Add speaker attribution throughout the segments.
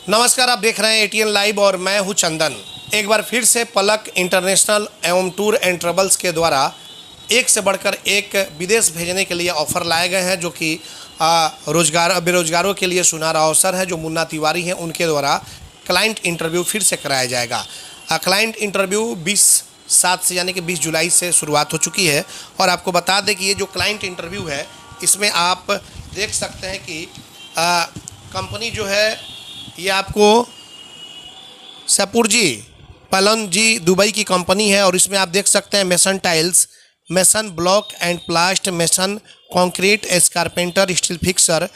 Speaker 1: नमस्कार, आप देख रहे हैं एटीएन लाइव और मैं हूं चंदन। एक बार फिर से पलक इंटरनेशनल एवं टूर एंड ट्रेवल्स के द्वारा एक से बढ़कर एक विदेश भेजने के लिए ऑफ़र लाए गए हैं, जो कि बेरोजगारों के लिए सुनहरा अवसर है। जो मुन्ना तिवारी हैं उनके द्वारा क्लाइंट इंटरव्यू फिर से कराया जाएगा। क्लाइंट इंटरव्यू 20/7 से यानी कि 20 जुलाई से शुरुआत हो चुकी है। और आपको बता दें कि ये जो क्लाइंट इंटरव्यू है इसमें आप देख सकते हैं कि कंपनी जो है ये आपको सपुरजी पलन जी दुबई की कंपनी है। और इसमें आप देख सकते हैं mason tiles, mason block and plaster, mason concrete, S carpenter, steel fixer,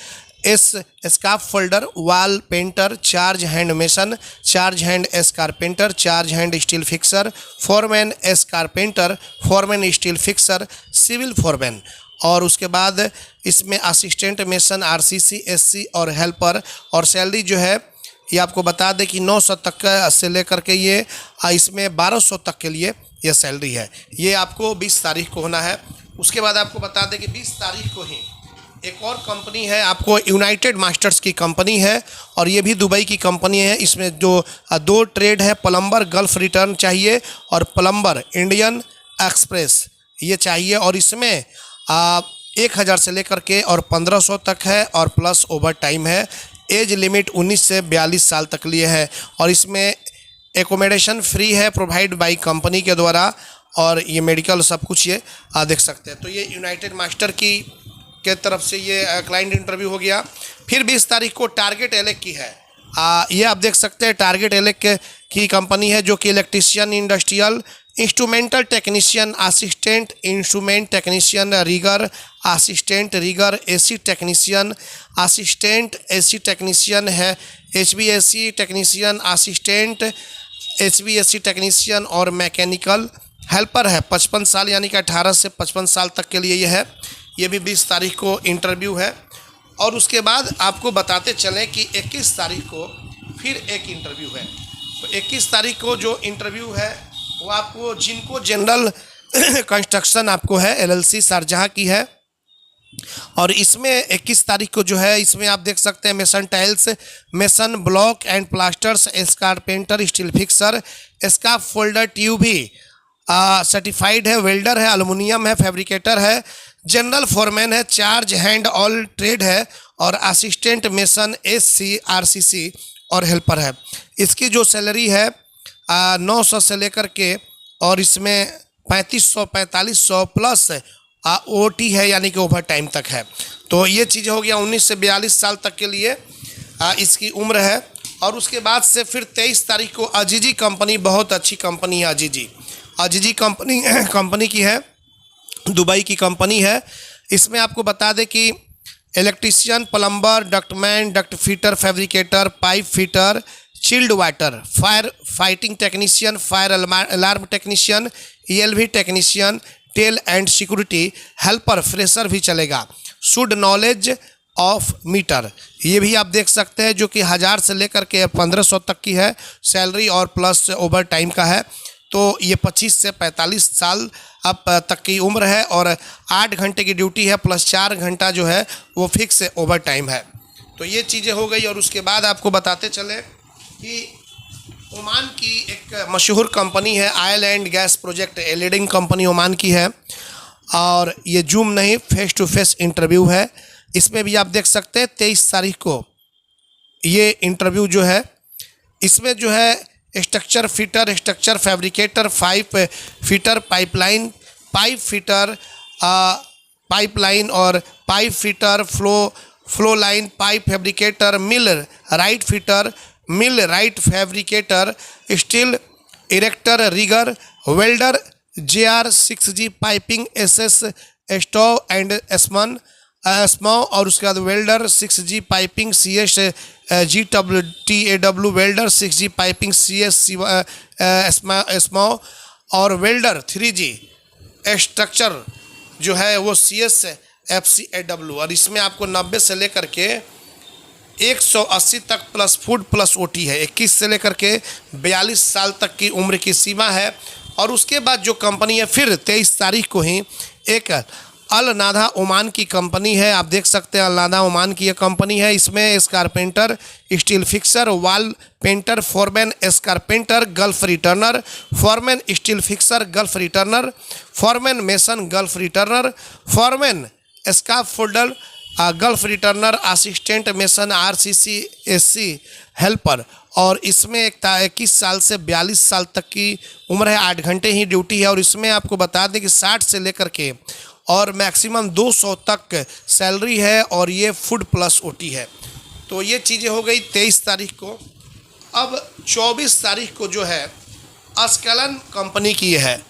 Speaker 1: scaffolder, wall painter, charge hand mason, charge hand S carpenter, charge hand steel fixer, foreman S carpenter, foreman steel fixer, civil foreman. और उसके बाद इसमें assistant mason, RCC, SC और helper. और salary जो है ये आपको बता दें कि 900 तक से लेकर के ये इसमें 1200 तक के लिए ये सैलरी है। ये आपको 20 तारीख को होना है। उसके बाद आपको बता दें कि 20 तारीख को ही एक और कंपनी है, आपको यूनाइटेड मास्टर्स की कंपनी है और ये भी दुबई की कंपनी है। इसमें जो 2 ट्रेड है, प्लम्बर गल्फ रिटर्न चाहिए और प्लम्बर इंडियन एक्सप्रेस ये चाहिए। और इसमें 1000 से लेकर के और 1500 तक है और प्लस ओवर टाइम है। एज लिमिट 19 से 42 साल तक लिए है। और इसमें एकोमोडेशन फ्री है, प्रोवाइड बाई कंपनी के द्वारा। और ये मेडिकल सब कुछ ये देख सकते हैं। तो ये यूनाइटेड मास्टर के तरफ से ये क्लाइंट इंटरव्यू हो गया। फिर 20 तारीख को टारगेट एलेक की है। ये आप देख सकते हैं टारगेट एलेक की कंपनी है, जो कि electrician, industrial instrumental technician, assistant instrument technician, rigger, assistant rigger, AC technician, assistant AC technician है, HVAC technician, assistant HVAC technician और मैकेनिकल हेल्पर है। 55 साल यानी कि 18 से 55 साल तक के लिए ये है। ये भी 20 तारीख को इंटरव्यू है। और उसके बाद आपको बताते चलें कि 21 तारीख को फिर एक इंटरव्यू है। तो 21 तारीख को जो इंटरव्यू है वो आपको जिनको जनरल कंस्ट्रक्शन आपको है एलएलसी शारजाह की है। और इसमें 21 तारीख को जो है इसमें आप देख सकते हैं mason tiles, mason block and plasters, S carpenter, steel fixer, scaffolder, tube भी सर्टिफाइड है, वेल्डर है, एल्युमिनियम है, फैब्रिकेटर है, जनरल फोरमैन है, चार्ज हैंड ऑल ट्रेड है और असिस्टेंट मेसन, एससी, आरसीसी और हेल्पर है। इसकी जो सैलरी है 900 से लेकर के और इसमें 3500 4500 प्लस ओटी है, यानी कि ओवर टाइम तक है। तो ये चीज़ हो गया 19 से 42 साल तक के लिए इसकी उम्र है। और उसके बाद से फिर 23 तारीख को अजीजी कंपनी, बहुत अच्छी कंपनी है अजीजी कंपनी की है, दुबई की कंपनी है। इसमें आपको बता दें कि electrician, plumber, ductman, duct fitter, fabricator, pipe fitter, chilled water, fire fighting technician, fire alarm technician, ELV technician, tell and security helper, fresher भी चलेगा। शुड नॉलेज ऑफ मीटर ये भी आप देख सकते हैं, जो कि 1000 से लेकर के 1500 तक की है सैलरी और प्लस ओवर टाइम का है। तो ये 25 से 45 साल अब तक की उम्र है और 8 घंटे की ड्यूटी है प्लस 4 घंटा जो है वो फिक्स ओवर टाइम है। तो ये चीज़ें हो गई। और उसके बाद आपको बताते चले कि ओमान की एक मशहूर कंपनी है oil and gas project, leading company Oman की है। और ये जूम नहीं, फेस टू फेस इंटरव्यू है। इसमें भी आप देख सकते हैं 23 तारीख को ये इंटरव्यू जो है, इसमें जो है structure fitter, structure fabricator, pipe fitter, pipeline, pipe fitter, pipeline और pipe fitter, flow line, pipe fabricator, millwright fitter, millwright fabricator, steel erector, rigger, welder, JR6G piping, SS stove and स्मॉ। और उसके बाद welder 6G piping, CS GWTAW welder 6G piping, CS स्मॉ और welder 3G structure जो है वो CS FCAW। और इसमें आपको 90 से लेकर के 180 तक प्लस फूड प्लस ओटी है। 21 से लेकर के 42 साल तक की उम्र की सीमा है। और उसके बाद जो कंपनी है फिर 23 तारीख को ही एक अल नादा ओमान की कंपनी है। आप देख सकते हैं अल नादा ओमान की यह कंपनी है। इसमें S carpenter, steel fixer, wall painter, foreman S carpenter, Gulf returner, foreman steel fixer, Gulf returner, foreman mason, Gulf returner, foreman scaffolder, Gulf returner, assistant mason, RCC, SC helper. और इसमें 21 साल से 42 साल तक की उम्र है। 8 घंटे ही ड्यूटी है। और इसमें आपको बता दें कि 60 से लेकर के और मैक्सिमम 200 तक सैलरी है। और ये फूड प्लस ओटी है। तो ये चीज़ें हो गई 23 तारीख को। अब 24 तारीख को जो है अस्कलन कंपनी की है।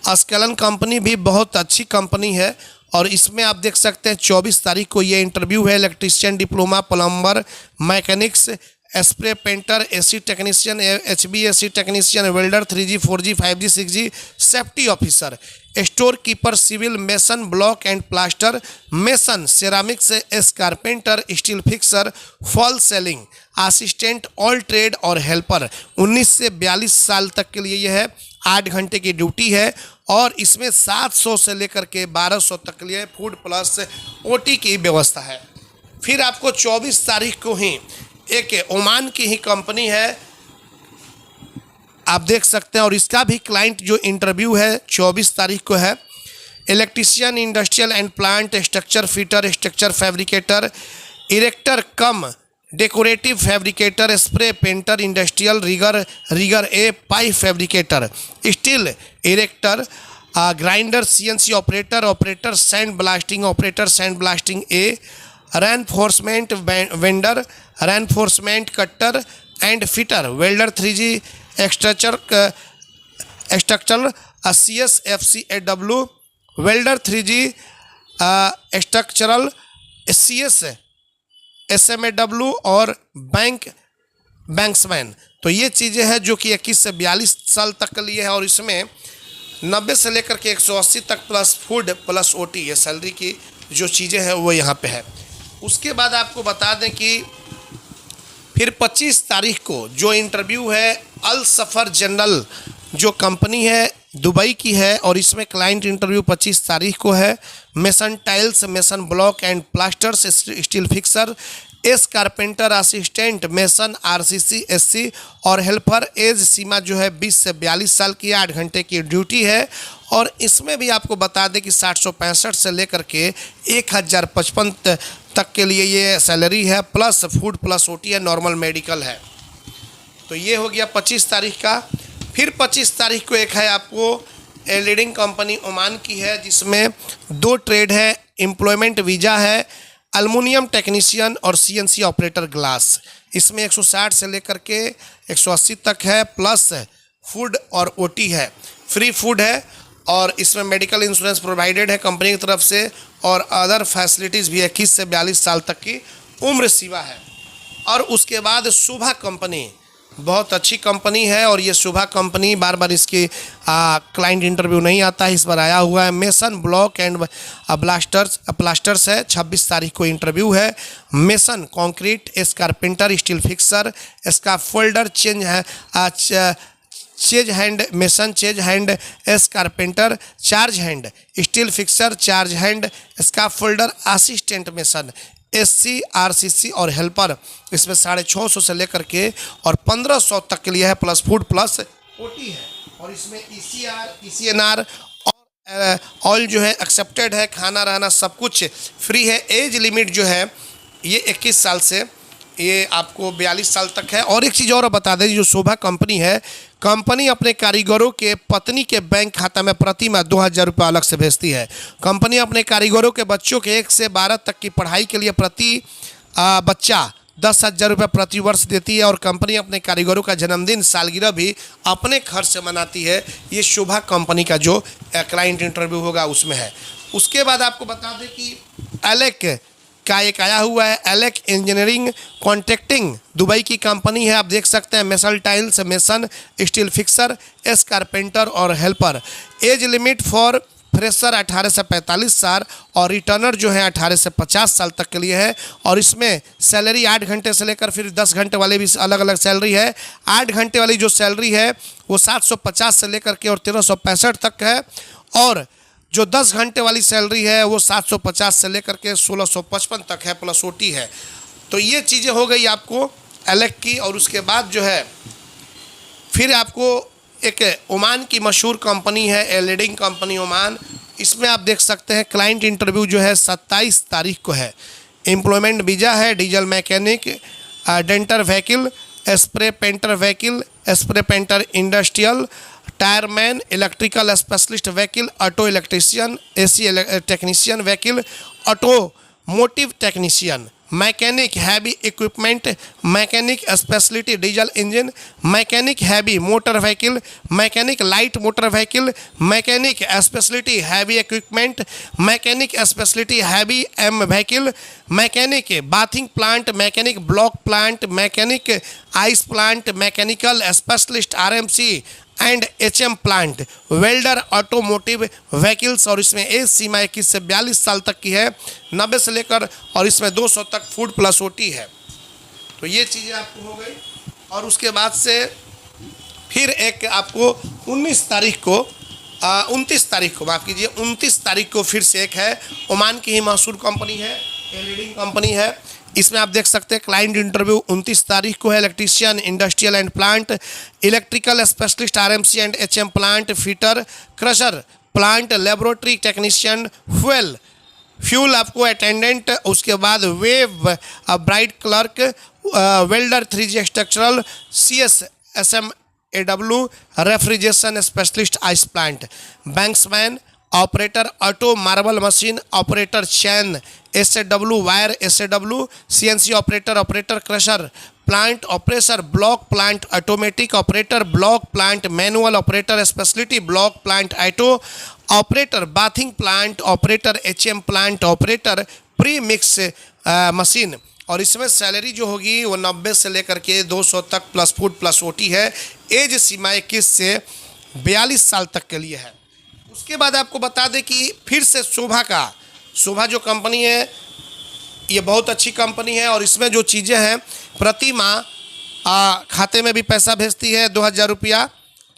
Speaker 1: अस्कलन कंपनी भी बहुत अच्छी कंपनी है। और इसमें आप देख सकते हैं 24 तारीख को ये इंटरव्यू है। Electrician diploma, plumber, mechanics, spray painter, AC technician, HVAC technician, welder, 3G, 4G, 5G, 6G, safety officer, store keeper, civil, mason, block and plaster, mason, ceramics, S carpenter, steel fixer, false ceiling, assistant, all trade और helper. 19 से 42 साल तक के लिए यह है। 8 घंटे की ड्यूटी है। और इसमें 700 से लेकर के 1200 तक के लिए फूड प्लस ओटी की व्यवस्था है। फिर आपको 24 तारीख को ही एक ओमान की ही कंपनी है, आप देख सकते हैं। और इसका भी क्लाइंट जो इंटरव्यू है 24 तारीख को है। Electrician, industrial and plant, structure fitter, structure fabricator, erector cum decorative fabricator, spray painter, industrial rigger A, pipe fabricator, steel erector, grinder, CNC operator, sand blasting operator, sand blasting A, reinforcement bender, reinforcement cutter and fitter, welder, 3G structural, CSFCAW welder, 3G structural, CS SMAW और बैंक्समैन। तो ये चीज़ें हैं जो कि 21 से 42 साल तक के लिए है। और इसमें 90 से लेकर के 180 तक प्लस फूड प्लस ओटी, ये सैलरी की जो चीज़ें हैं वो यहाँ पे है। उसके बाद आपको बता दें कि फिर 25 तारीख को जो इंटरव्यू है अल सफ़र जनरल जो कंपनी है दुबई की है। और इसमें क्लाइंट इंटरव्यू 25 तारीख को है। Mason tiles, mason block and plasters, steel fixer, carpenter, assistant mason, RCC, SC और हेल्पर। एज सीमा जो है 20 से 42 साल की, 8 घंटे की ड्यूटी है। और इसमें भी आपको बता दें कि 765 से लेकर के 1055 तक के लिए ये सैलरी है। प्लस फूड प्लस ओटी है, नॉर्मल मेडिकल है। तो ये हो गया 25 तारीख का। फिर 25 तारीख को एक है आपको लीडिंग कंपनी ओमान की है, जिसमें 2 ट्रेड है, एम्प्लॉयमेंट वीज़ा है, एल्युमिनियम टेक्नीशियन और CNC ऑपरेटर ग्लास। इसमें 160 से लेकर के 180 तक है। प्लस फूड और ओटी है, फ्री फूड है। और इसमें मेडिकल इंश्योरेंस प्रोवाइडेड है कंपनी की तरफ से। और अदर फैसिलिटीज़ भी 21 से 42 साल तक की उम्र सीमा है। और उसके बाद शुभा कंपनी बहुत अच्छी कंपनी है। और ये शुभा कंपनी बार बार इसकी क्लाइंट इंटरव्यू नहीं आता है, इस बार आया हुआ है। मेसन ब्लॉक एंड प्लास्टर्स है। 26 तारीख को इंटरव्यू है। Mason concrete, स्कारपेंटर, steel fixer, स्काफोल्डर, chase hand mason, chase hand स्कारपेंटर, charge hand steel fixer, charge hand स्काफोल्डर, assistant mason, SC, RCC और हेल्पर। इसमें 650 से लेकर के और 1500 तक के लिए है। प्लस फूड प्लस ओटी है। और इसमें ECR, ECNR और ऑल जो है एक्सेप्टेड है। खाना रहना सब कुछ फ्री है। एज लिमिट जो है ये 21 साल से ये आपको 42 साल तक है। और एक चीज़ और बता दें, जो शोभा कंपनी है, कंपनी अपने कारीगरों के पत्नी के बैंक खाता में प्रति माह 2000 रुपये अलग से भेजती है। कंपनी अपने कारीगरों के बच्चों के 1 से 12 तक की पढ़ाई के लिए प्रति बच्चा 10,000 रुपये प्रति वर्ष देती है। और कंपनी अपने कारीगरों का जन्मदिन, सालगिरह भी अपने खर्च से मनाती है। ये शोभा कंपनी का जो क्लाइंट इंटरव्यू होगा उसमें है। उसके बाद आपको बता दें कि एलेक का एक आया हुआ है, एलेक इंजीनियरिंग कॉन्ट्रैक्टिंग दुबई की कंपनी है। आप देख सकते हैं mason tiles, mason, steel fixer, carpenter और helper. Age limit for fresher 18 से 45 साल और रिटर्नर जो है 18 से 50 साल तक के लिए है। और इसमें सैलरी 8 घंटे से लेकर फिर 10 घंटे वाले भी अलग अलग सैलरी है। 8 घंटे वाली जो सैलरी है वो 750 से लेकर के और 1365 तक है। और जो 10 घंटे वाली सैलरी है वो 750 से लेकर के 1655 तक है, प्लस ओटी है। तो ये चीज़ें हो गई आपको अलग की। और उसके बाद जो है फिर आपको एक ओमान की मशहूर कंपनी है, ए लीडिंग कंपनी ओमान, इसमें आप देख सकते हैं क्लाइंट इंटरव्यू जो है 27 तारीख को है। एम्प्लॉयमेंट वीज़ा है, diesel mechanic, denter vehicle, spray painter vehicle, spray painter industrial, tyreman, electrical specialist vehicle, auto electrician, AC technician vehicle, automotive technician, mechanic heavy equipment, mechanic speciality diesel engine, mechanic heavy motor vehicle, mechanic light motor vehicle, mechanic speciality heavy equipment, mechanic speciality heavy M vehicle, mechanic bathing plant, mechanic block plant, mechanic ice plant, mechanical specialist RMC and HM plant, welder automotive vehicles. और इसमें as सीमा 21 से 42 साल तक की है, 90 से लेकर, और इसमें 200 तक फूड प्लस ओटी है। तो ये चीज़ें आपको हो गई। और उसके बाद से फिर एक आपको 29 तारीख को 29 तारीख को माफ़ कीजिए 29 तारीख को फिर से एक है, ओमान की ही मशहूर कंपनी है, ये लीडिंग कंपनी है। इसमें आप देख सकते हैं क्लाइंट इंटरव्यू 29 तारीख को है। Electrician industrial and plant, electrical specialist RMC and HM plant, fitter, crusher plant, laboratory technician, fuel आपको अटेंडेंट, उसके बाद weighbridge clerk, welder 3G structural, CSSMAW refrigeration specialist ice plant, banksman operator, auto marble machine operator, chain SAW wire SAW, CNC operator, operator crusher plant operator, block plant automatic operator, block plant manual operator, speciality block plant auto operator, batching plant operator, HM plant operator, pre mix machine. और इसमें salary जो होगी वो 90 से लेकर के 200 तक plus food plus OT है। एज सीमा 21 से 42 साल तक के लिए है। उसके बाद आपको बता दें कि फिर से शोभा जो कंपनी है ये बहुत अच्छी कंपनी है। और इसमें जो चीज़ें हैं, प्रति माह खाते में भी पैसा भेजती है 2000 रुपया,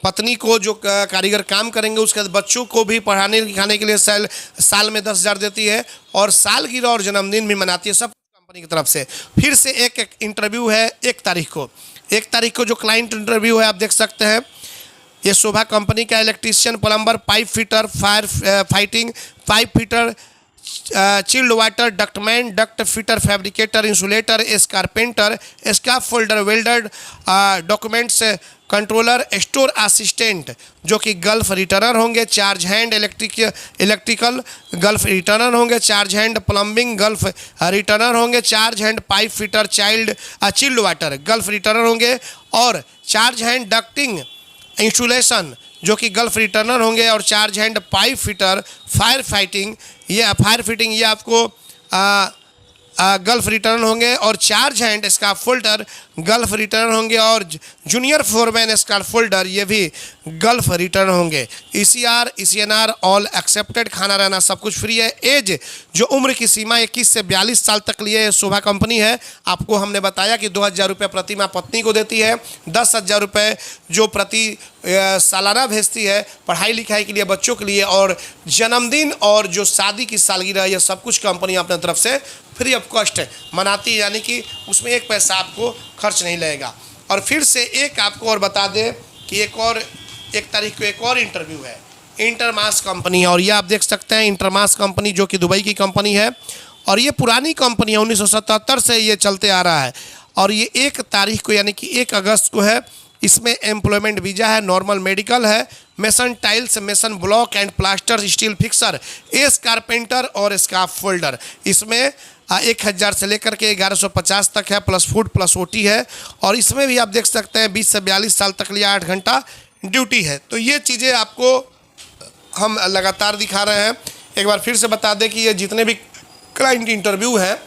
Speaker 1: पत्नी को जो कारीगर काम करेंगे उसके बाद बच्चों को भी पढ़ाने लिखाने के लिए साल में 10,000 देती है, और सालगिरह और जन्मदिन भी मनाती है, सब कंपनी की तरफ से। फिर से एक इंटरव्यू है 1 तारीख को जो क्लाइंट इंटरव्यू है आप देख सकते हैं। ये शोभा कंपनी का electrician, plumber, pipe fitter, fire fighting, pipe fitter, chilled water, ductman, duct fitter, fabricator, insulator, carpenter, scaffolder, welder, documents controller, store assistant जो कि गल्फ रिटर्नर होंगे, charge hand electrical Gulf returner होंगे, charge hand plumbing Gulf returner होंगे, charge hand pipe fitter, chilled water Gulf returner होंगे, और charge hand ducting installation जो कि Gulf returner होंगे, और charge hand pipe fitter, fire fitting ये आपको गल्फ रिटर्न होंगे, और charge hand scarf folder gulf return होंगे, और जूनियर फोरमैन स्कार्फ फोल्डर ये भी गल्फ रिटर्न होंगे। ECR ECNR ऑल एक्सेप्टेड, खाना रहना सब कुछ फ्री है। एज जो उम्र की सीमा 21 से 42 साल तक लिए शोभा कंपनी है। आपको हमने बताया कि 2000 रुपये प्रति माह पत्नी को देती है, 10,000 रुपये जो प्रति सालाना भेजती है पढ़ाई लिखाई के लिए बच्चों के लिए, और जन्मदिन और जो शादी की सालगिरह ये सब कुछ कंपनी अपने तरफ से फ्री ऑफ कॉस्ट मनाती है, यानी कि उसमें एक पैसा आपको खर्च नहीं लगेगा। और फिर से एक आपको और बता दें कि 1 तारीख को एक और इंटरव्यू है, इंटरमास कंपनी है। और ये आप देख सकते हैं इंटरमास कंपनी जो कि दुबई की कंपनी है, और ये पुरानी कंपनी है, 1977 से ये चलते आ रहा है। और ये 1 तारीख को यानी कि 1 अगस्त को है। इसमें एम्प्लॉयमेंट वीज़ा है, नॉर्मल मेडिकल है, mason tiles, mason block and plaster, steel fixer, carpenter और स्कार्फ फोल्डर। इसमें 1000 से लेकर के 1150 तक है, प्लस फूड प्लस ओटी है। और इसमें भी आप देख सकते हैं 20 से 42 साल तक लिए 8 घंटा ड्यूटी है। तो ये चीज़ें आपको हम लगातार दिखा रहे हैं। एक बार फिर से बता दें कि ये जितने भी क्लाइंट इंटरव्यू हैं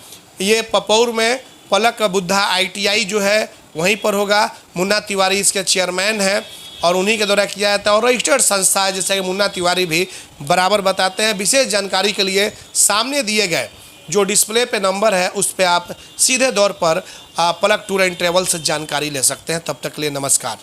Speaker 1: ये पपौर में पलक बुद्धा ITI जो है वहीं पर होगा। मुन्ना तिवारी इसके चेयरमैन हैं और उन्हीं के द्वारा किया जाता है, और रजिस्टर्ड संस्था है जैसे कि मुन्ना तिवारी भी बराबर बताते हैं। विशेष जानकारी के लिए सामने दिए गए जो डिस्प्ले पे नंबर है उस पर आप सीधे तौर पर पलक टूर एंड ट्रेवल से जानकारी ले सकते हैं। तब तक के लिए नमस्कार।